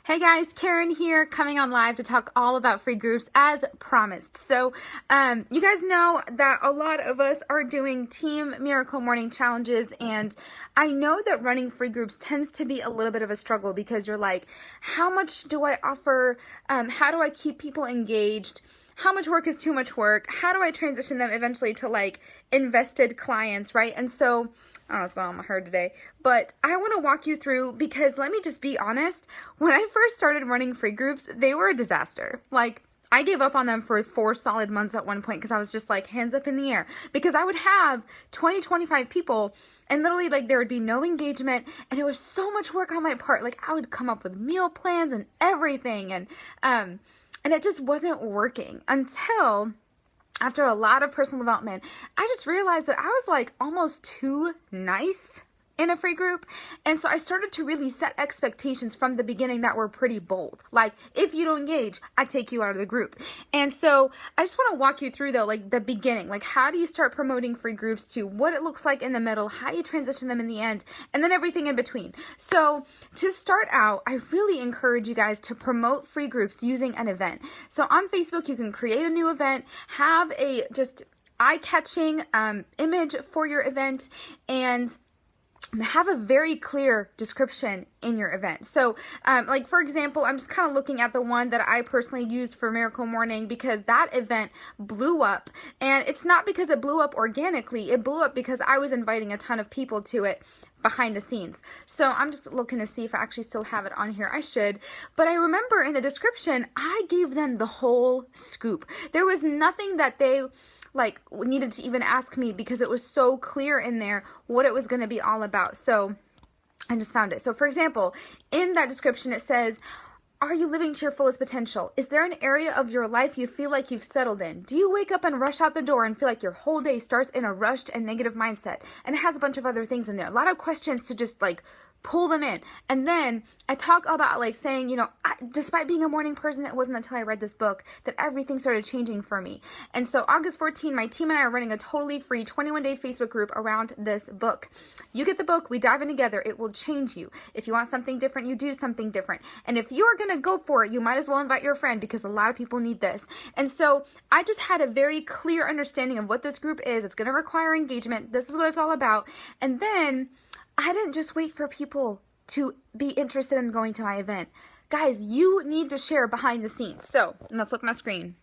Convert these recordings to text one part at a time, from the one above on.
Hey guys, Karen here, coming on live to talk all about free groups as promised. So, you guys know that a lot of us are doing Team Miracle Morning Challenges, and I know that running free groups tends to be a little bit of a struggle because you're like, how much do I offer? How do I keep people engaged? How much work is too much work? How do I transition them eventually to like invested clients, right? And so, I don't know what's going on with my hair today, but I want to walk you through because let me just be honest, when I first started running free groups, they were a disaster. Like, I gave up on them for 4 solid months at one point because I was just like hands up in the air because I would have 20, 25 people and literally like there would be no engagement and it was so much work on my part. Like I would come up with meal plans and everything and it just wasn't working until after a lot of personal development, I just realized that I was like almost too nice in a free group. And so I started to really set expectations from the beginning that were pretty bold. Like, if you don't engage, I take you out of the group. And so I just want to walk you through though, like the beginning, like how do you start promoting free groups to what it looks like in the middle, how you transition them in the end, and then everything in between. So to start out, I really encourage you guys to promote free groups using an event. So on Facebook, you can create a new event, have a just eye-catching image for your event, and have a very clear description in your event. So like for example, I'm just kind of looking at the one that I personally used for Miracle Morning because that event blew up, and it's not because it blew up organically, it blew up because I was inviting a ton of people to it behind the scenes. So I'm just looking to see if I actually still have it on here. I should, but I remember in the description I gave them the whole scoop. There was nothing that they like needed to even ask me because it was so clear in there what it was going to be all about. So I just found it. So for example, in that description it says, are you living to your fullest potential? Is there an area of your life you feel like you've settled in? Do you wake up and rush out the door and feel like your whole day starts in a rushed and negative mindset? And it has a bunch of other things in there. A lot of questions to just like pull them in. And then I talk about like saying, you know, despite being a morning person, it wasn't until I read this book that everything started changing for me. And so August 14, my team and I are running a totally free 21-day Facebook group around this book. You get the book, we dive in together, it will change you. If you want something different, you do something different. And if you're going to go for it, you might as well invite your friend because a lot of people need this. And so I just had a very clear understanding of what this group is. It's going to require engagement. This is what it's all about. And then I didn't just wait for people to be interested in going to my event. Guys, you need to share behind the scenes. So I'm going to flip my screen.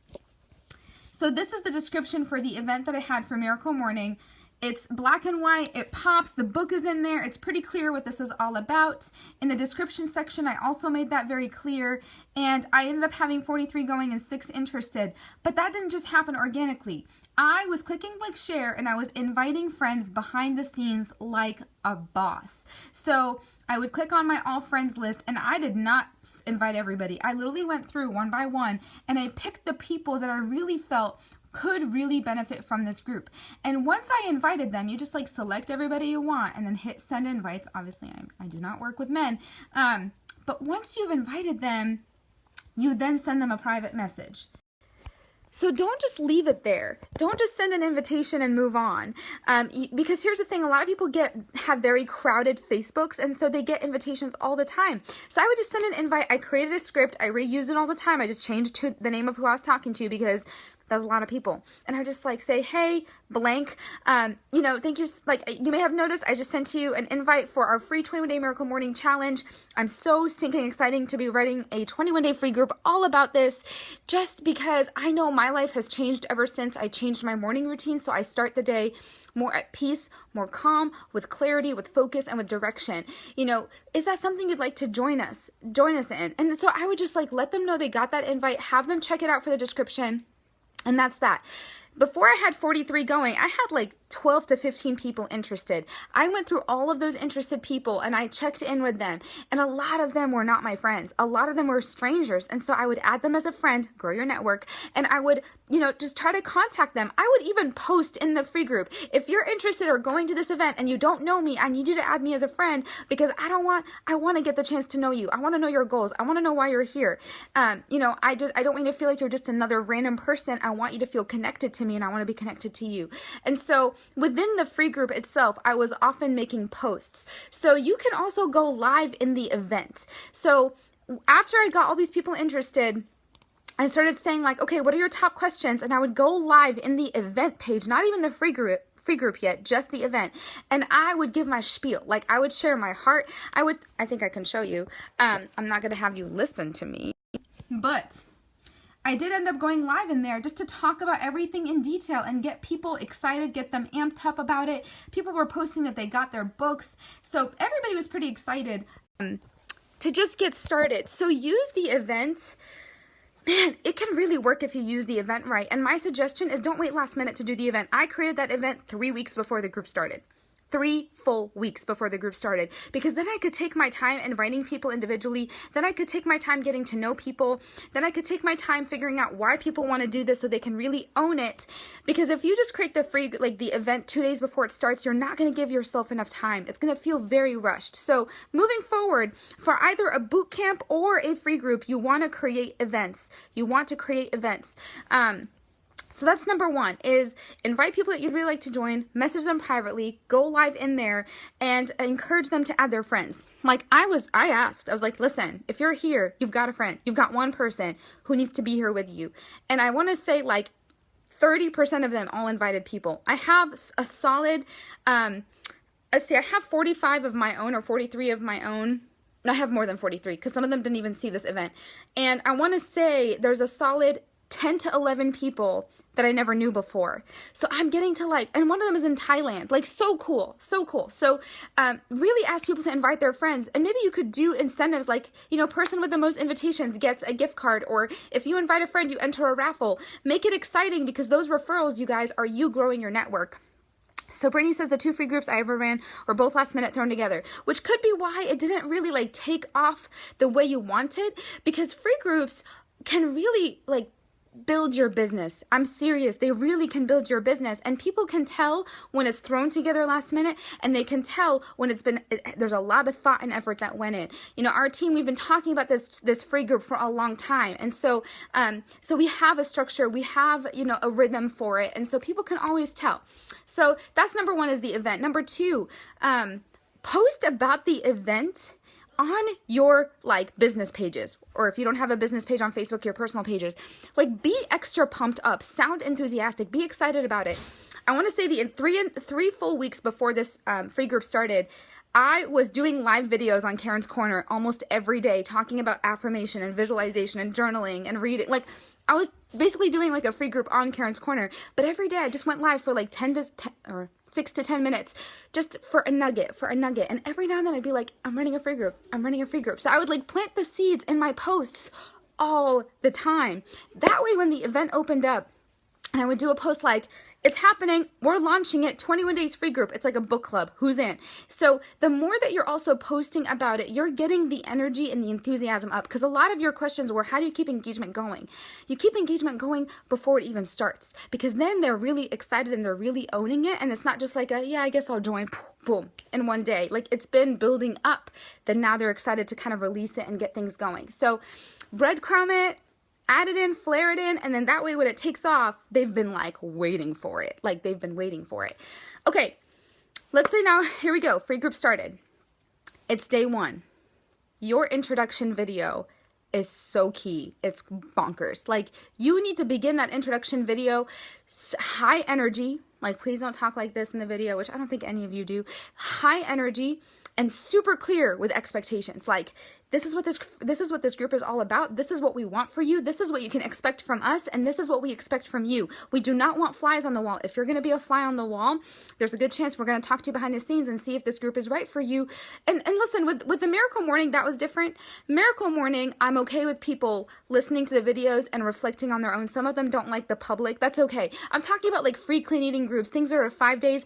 So this is the description for the event that I had for Miracle Morning. It's black and white, it pops, the book is in there, it's pretty clear what this is all about. In the description section, I also made that very clear, and I ended up having 43 going and 6 interested. But that didn't just happen organically. I was clicking like share and I was inviting friends behind the scenes like a boss. So I would click on my all friends list and I did not invite everybody. I literally went through one by one and I picked the people that I really felt could really benefit from this group. And once I invited them, you just like select everybody you want and then hit send invites. Obviously, I do not work with men. But once you've invited them, you then send them a private message. So don't just leave it there. Don't just send an invitation and move on. Because here's the thing, a lot of people have very crowded Facebooks, and so they get invitations all the time. So I would just send an invite. I created a script. I reuse it all the time. I just changed to the name of who I was talking to because that was a lot of people. And I would just like say, hey, blank, you know, thank you. Like you may have noticed, I just sent you an invite for our free 21-day Miracle Morning Challenge. I'm so stinking excited to be writing a 21-day free group all about this just because I know my life has changed ever since I changed my morning routine. So I start the day more at peace, more calm, with clarity, with focus, and with direction. You know, is that something you'd like to join us in? And so I would just like let them know they got that invite, have them check it out for the description. And that's that. Before I had 43 going, I had like 12 to 15 people interested. I went through all of those interested people and I checked in with them. And a lot of them were not my friends. A lot of them were strangers. And so I would add them as a friend, grow your network, and I would, you know, just try to contact them. I would even post in the free group, if you're interested or going to this event and you don't know me, I need you to add me as a friend because I want to get the chance to know you. I want to know your goals. I want to know why you're here. You know, I don't want you to feel like you're just another random person. I want you to feel connected to me and I want to be connected to you. And so within the free group itself, I was often making posts. So you can also go live in the event. So after I got all these people interested, I started saying like, okay, what are your top questions? And I would go live in the event page, not even the free group yet, just the event. And I would give my spiel. Like, I would share my heart. I think I can show you. I'm not going to have you listen to me, but I did end up going live in there just to talk about everything in detail and get people excited, get them amped up about it. People were posting that they got their books. So everybody was pretty excited to just get started. So use the event. Man, it can really work if you use the event right. And my suggestion is don't wait last minute to do the event. I created that event 3 weeks before the group started. 3 full weeks before the group started, because then I could take my time inviting people individually. Then I could take my time getting to know people. Then I could take my time figuring out why people want to do this so they can really own it. Because if you just create the free, like the event 2 days before it starts, you're not going to give yourself enough time. It's going to feel very rushed. So moving forward, for either a boot camp or a free group, you want to create events. You want to create events. So that's number one, is invite people that you'd really like to join, message them privately, go live in there, and encourage them to add their friends. Like I asked, I was like, listen, if you're here, you've got a friend, you've got one person who needs to be here with you. And I want to say like 30% of them all invited people. I have a solid, let's see, I have 45 of my own or 43 of my own. I have more than 43 because some of them didn't even see this event. And I want to say there's a solid 10 to 11 people that I never knew before. So I'm getting to like, and one of them is in Thailand, like so cool, so cool. So really ask people to invite their friends, and maybe you could do incentives like, you know, person with the most invitations gets a gift card, or if you invite a friend, you enter a raffle. Make it exciting, because those referrals, you guys, are you growing your network. So Brittany says the 2 free groups I ever ran were both last minute thrown together, which could be why it didn't really like take off the way you wanted, because free groups can really like build your business. I'm serious. They really can build your business, and people can tell when it's thrown together last minute, and they can tell when there's a lot of thought and effort that went in. You know, our team, we've been talking about this free group for a long time. And so, so we have a structure, we have, you know, a rhythm for it. And so people can always tell. So that's number 1, is the event. Number 2, post about the event on your like business pages, or if you don't have a business page on Facebook, your personal pages. Like, be extra pumped up, sound enthusiastic, be excited about it. I want to say the 3 full weeks before this free group started, I was doing live videos on Karen's Corner almost every day, talking about affirmation and visualization and journaling and reading. Like, I was basically doing like a free group on Karen's Corner, but every day I just went live for like 6 to 10 minutes, just for a nugget. And every now and then I'd be like, I'm running a free group. So I would like plant the seeds in my posts all the time. That way, when the event opened up, and I would do a post like, it's happening, we're launching it, 21 days free group. It's like a book club, who's in? So the more that you're also posting about it, you're getting the energy and the enthusiasm up, because a lot of your questions were, how do you keep engagement going? You keep engagement going before it even starts, because then they're really excited and they're really owning it, and it's not just like yeah, I guess I'll join, boom, in one day. Like, it's been building up, then now they're excited to kind of release it and get things going. So breadcrumb it, add it in, flare it in, and then that way when it takes off, they've been like waiting for it. Like, they've been waiting for it. Okay, let's say now, here we go, free group started. It's day 1. Your introduction video is so key. It's bonkers. Like, you need to begin that introduction video high energy. Like, please don't talk like this in the video, which I don't think any of you do. High energy and super clear with expectations. Like, this is what this group is all about. This is what we want for you. This is what you can expect from us, and this is what we expect from you. We do not want flies on the wall. If you're going to be a fly on the wall, there's a good chance we're going to talk to you behind the scenes and see if this group is right for you. And listen, with the Miracle Morning, that was different. Miracle Morning, I'm okay with people listening to the videos and reflecting on their own. Some of them don't like the public. That's okay. I'm talking about like free clean eating groups, things that are 5 days.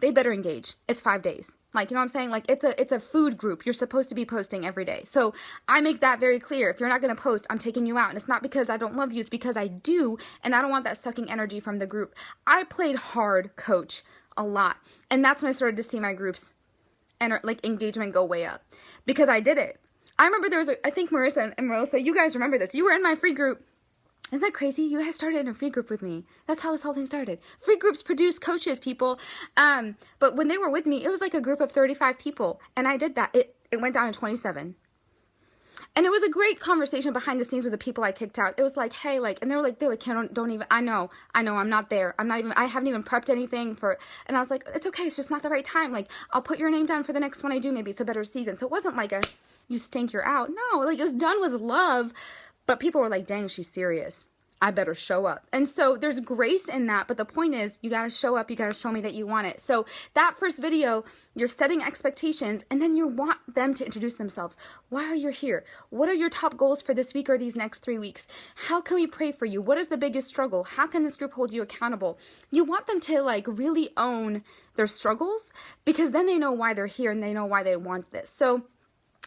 They better engage. It's 5 days. Like, you know what I'm saying? Like, it's a food group. You're supposed to be posting every day. So I make that very clear. If you're not going to post, I'm taking you out. And it's not because I don't love you. It's because I do. And I don't want that sucking energy from the group. I played hard coach a lot. And that's when I started to see my groups and like engagement go way up, because I did it. I remember there was I think Marissa and Marissa, you guys remember this. You were in my free group. Isn't that crazy? You guys started in a free group with me. That's how this whole thing started. Free groups produce coaches, people. But when they were with me, it was like a group of 35 people. And I did that. It went down to 27. And it was a great conversation behind the scenes with the people I kicked out. It was like, hey, like, and they're like, Karen, don't even, I know, I'm not there. I haven't even prepped anything for, and I was like, it's okay. It's just not the right time. Like, I'll put your name down for the next one I do. Maybe it's a better season. So it wasn't like a, you stink, you're out. No, like, it was done with love, but people were like, dang, she's serious. I better show up. And so there's grace in that, but the point is you got to show up, you got to show me that you want it. So that first video, you're setting expectations, and then you want them to introduce themselves. Why are you here? What are your top goals for this week or these next 3 weeks? How can we pray for you? What is the biggest struggle? How can this group hold you accountable? You want them to like really own their struggles, because then they know why they're here and they know why they want this. So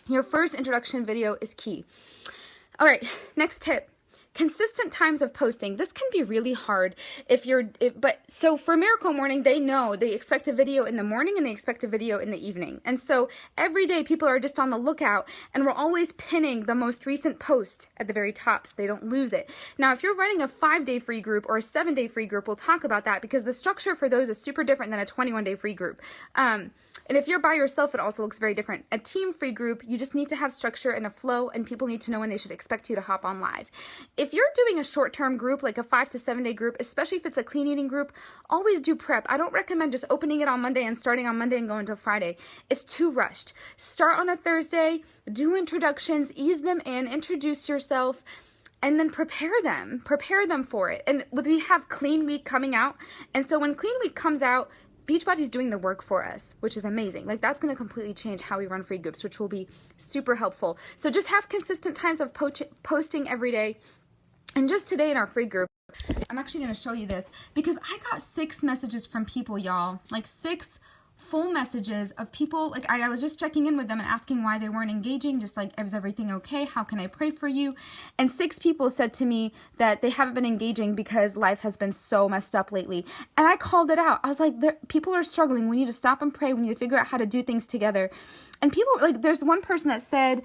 your first introduction video is key. All right, next tip. Consistent times of posting. This can be really hard so for Miracle Morning, they know they expect a video in the morning and they expect a video in the evening. And so every day people are just on the lookout, and we're always pinning the most recent post at the very top so they don't lose it. Now, if you're running a 5-day free group or a 7-day free group, we'll talk about that, because the structure for those is super different than a 21-day free group. And if you're by yourself, it also looks very different. A team free group, you just need to have structure and a flow, and people need to know when they should expect you to hop on live. If you're doing a short-term group, like a 5 to 7 day group, especially if it's a clean eating group, always do prep. I don't recommend just opening it on Monday and starting on Monday and going until Friday. It's too rushed. Start on a Thursday, do introductions, ease them in, introduce yourself, and then prepare them for it. And we have Clean Week coming out, and so when Clean Week comes out, Beachbody's doing the work for us, which is amazing. Like, that's going to completely change how we run free groups, which will be super helpful. So just have consistent times of posting every day. And just today in our free group, I'm actually going to show you this, because I got 6 messages from people, y'all, like 6 full messages of people. Like, I was just checking in with them and asking why they weren't engaging, just like, is everything okay? How can I pray for you? And 6 people said to me that they haven't been engaging because life has been so messed up lately. And I called it out. I was like, people are struggling. We need to stop and pray. We need to figure out how to do things together. And people, like, there's one person that said,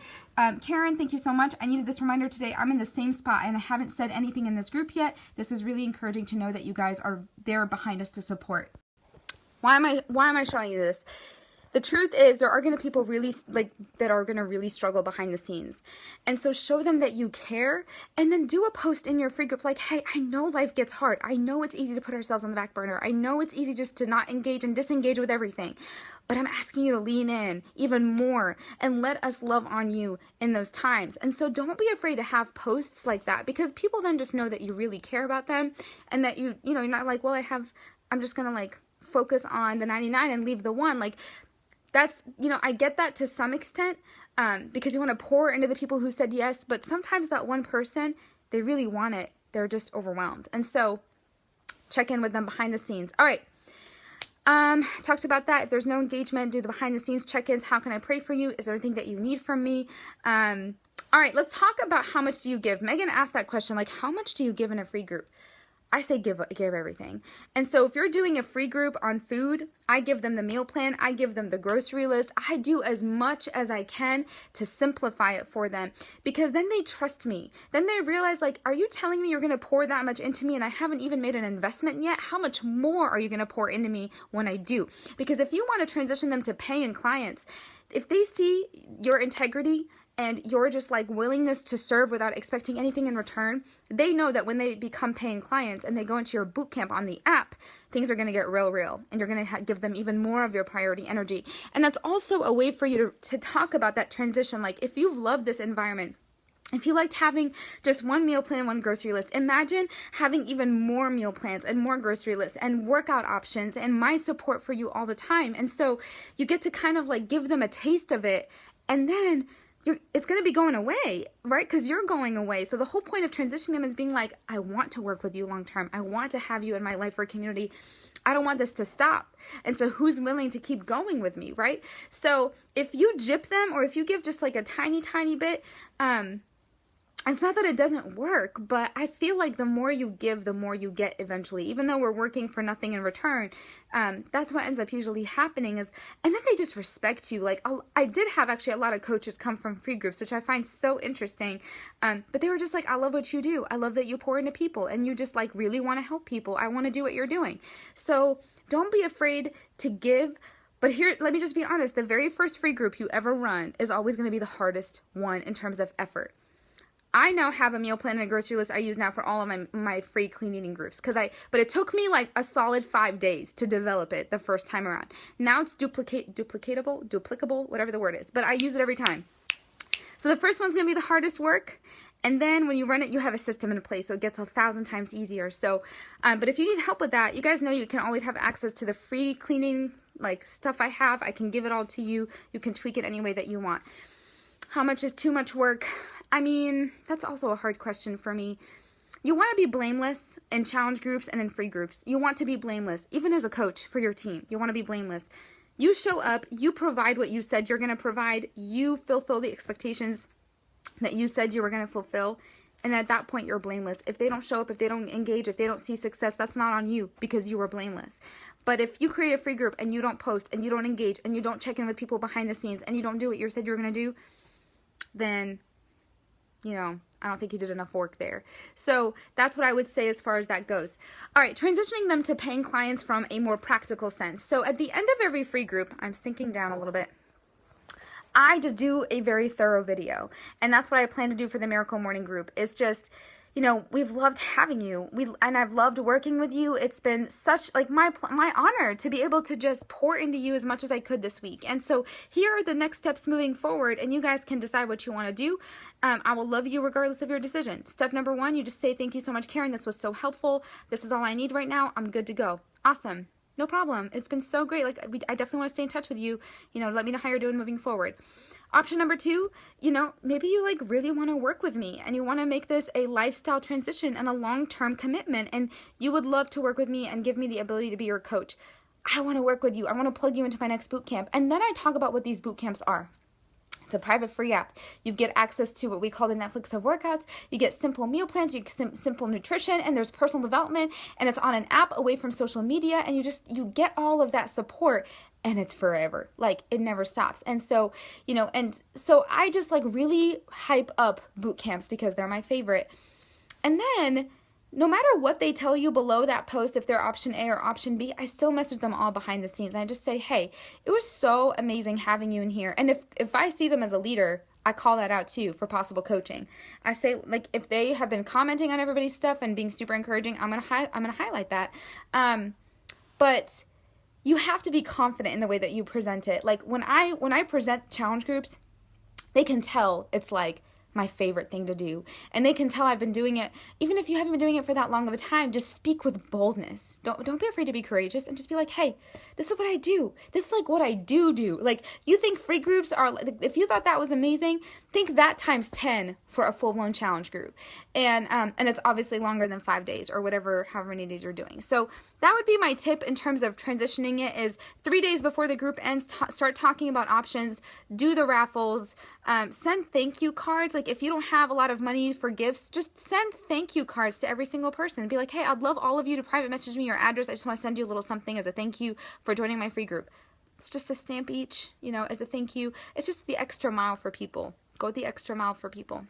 Karen, thank you so much. I needed this reminder today. I'm in the same spot and I haven't said anything in this group yet. This is really encouraging to know that you guys are there behind us to support. Why am I showing you this? The truth is, there are going to people really that are going to really struggle behind the scenes. And so show them that you care, and then do a post in your free group like, hey, I know life gets hard. I know it's easy to put ourselves on the back burner. I know it's easy just to not engage and disengage with everything. But I'm asking you to lean in even more and let us love on you in those times. And so don't be afraid to have posts like that, because people then just know that you really care about them, and that you're not like, well, I'm just going to like focus on the 99 and leave the 1. Like, that's, I get that to some extent, because you want to pour into the people who said yes, but sometimes that one person, they really want it. They're just overwhelmed. And so check in with them behind the scenes. All right. Talked about that. If there's no engagement, do the behind the scenes check-ins. How can I pray for you? Is there anything that you need from me? All right, let's talk about how much do you give. Megan asked that question, like, how much do you give in a free group? I say give everything. And so if you're doing a free group on food, I give them the meal plan, I give them the grocery list, I do as much as I can to simplify it for them, because then they trust me. Then they realize, like, are you telling me you're going to pour that much into me and I haven't even made an investment yet? How much more are you going to pour into me when I do? Because if you want to transition them to paying clients, if they see your integrity and your just like willingness to serve without expecting anything in return, they know that when they become paying clients and they go into your boot camp on the app, things are going to get real, and you're going to give them even more of your priority energy. And that's also a way for you to talk about that transition. Like, if you've loved this environment, if you liked having just one meal plan, one grocery list, imagine having even more meal plans and more grocery lists and workout options and my support for you all the time. And so you get to kind of like give them a taste of it, and then it's going to be going away, right? Because you're going away. So the whole point of transitioning them is being like, I want to work with you long term. I want to have you in my life or community. I don't want this to stop. And so who's willing to keep going with me, right? So if you gyp them, or if you give just like a tiny, tiny bit, it's not that it doesn't work, but I feel like the more you give, the more you get eventually. Even though we're working for nothing in return, that's what ends up usually happening is, and then they just respect you. Like, I did have actually a lot of coaches come from free groups, which I find so interesting. But they were just like, I love what you do. I love that you pour into people and you just like really want to help people. I want to do what you're doing. So don't be afraid to give, But here, let me just be honest, the very first free group you ever run is always going to be the hardest one in terms of effort. I now have a meal plan and a grocery list I use now for all of my free clean eating groups, but it took me like a solid 5 days to develop it the first time around. Now it's duplicable, whatever the word is, but I use it every time. So the first one's going to be the hardest work, and then when you run it, you have a system in place, so it gets 1,000 times easier. So, but if you need help with that, you guys know you can always have access to the free cleaning like stuff I have. I can give it all to you. You can tweak it any way that you want. How much is too much work? I mean, that's also a hard question for me. You want to be blameless in challenge groups and in free groups. You want to be blameless, even as a coach for your team. You want to be blameless. You show up, you provide what you said you're going to provide, you fulfill the expectations that you said you were going to fulfill, and at that point you're blameless. If they don't show up, if they don't engage, if they don't see success, that's not on you because you were blameless. But if you create a free group and you don't post and you don't engage and you don't check in with people behind the scenes and you don't do what you said you were going to do, then, you know, I don't think you did enough work there. So that's what I would say as far as that goes. All right, transitioning them to paying clients from a more practical sense. So at the end of every free group, I'm sinking down a little bit, I just do a very thorough video. And that's what I plan to do for the Miracle Morning group, is just, you know, we've loved having you. And I've loved working with you. It's been such like my honor to be able to just pour into you as much as I could this week. And so here are the next steps moving forward, and you guys can decide what you want to do. I will love you regardless of your decision. Step number 1, you just say, thank you so much, Karen. This was so helpful. This is all I need right now. I'm good to go. Awesome. No problem. It's been so great. Like, I definitely want to stay in touch with you. You know, let me know how you're doing moving forward. Option number 2, you know, maybe you like really want to work with me and you want to make this a lifestyle transition and a long-term commitment, and you would love to work with me and give me the ability to be your coach. I want to work with you. I want to plug you into my next boot camp. And then I talk about what these boot camps are. It's a private free app. You get access to what we call the Netflix of workouts. You get simple meal plans, you get simple nutrition, and there's personal development, and it's on an app away from social media, and you get all of that support, and it's forever. Like, it never stops. And so, you know, and so I just like really hype up boot camps because they're my favorite. And then no matter what they tell you below that post, if they're option A or option B, I still message them all behind the scenes. I just say, hey, it was so amazing having you in here. And if I see them as a leader, I call that out too for possible coaching. I say, like, if they have been commenting on everybody's stuff and being super encouraging, I'm gonna highlight that. But you have to be confident in the way that you present it. Like, when I present challenge groups, they can tell it's like my favorite thing to do. And they can tell I've been doing it. Even if you haven't been doing it for that long of a time, just speak with boldness. Don't be afraid to be courageous, and just be like, hey, this is what I do. This is like what I do. Like, you think free groups are, if you thought that was amazing, think that times 10 for a full-blown challenge group. And it's obviously longer than 5 days or however many days you're doing. So that would be my tip in terms of transitioning it, is 3 days before the group ends, start talking about options, do the raffles, send thank you cards. Like, if you don't have a lot of money for gifts, just send thank you cards to every single person. Be like, hey, I'd love all of you to private message me your address. I just want to send you a little something as a thank you for joining my free group. It's just a stamp each, you know, as a thank you. It's just the extra mile for people. Go the extra mile for people.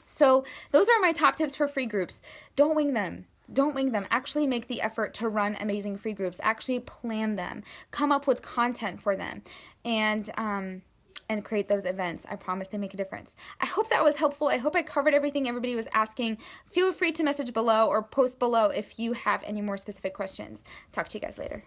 So those are my top tips for free groups. Don't wing them. Don't wing them. Actually make the effort to run amazing free groups. Actually plan them. Come up with content for them. And create those events. I promise they make a difference. I hope that was helpful. I hope I covered everything everybody was asking. Feel free to message below or post below if you have any more specific questions. Talk to you guys later.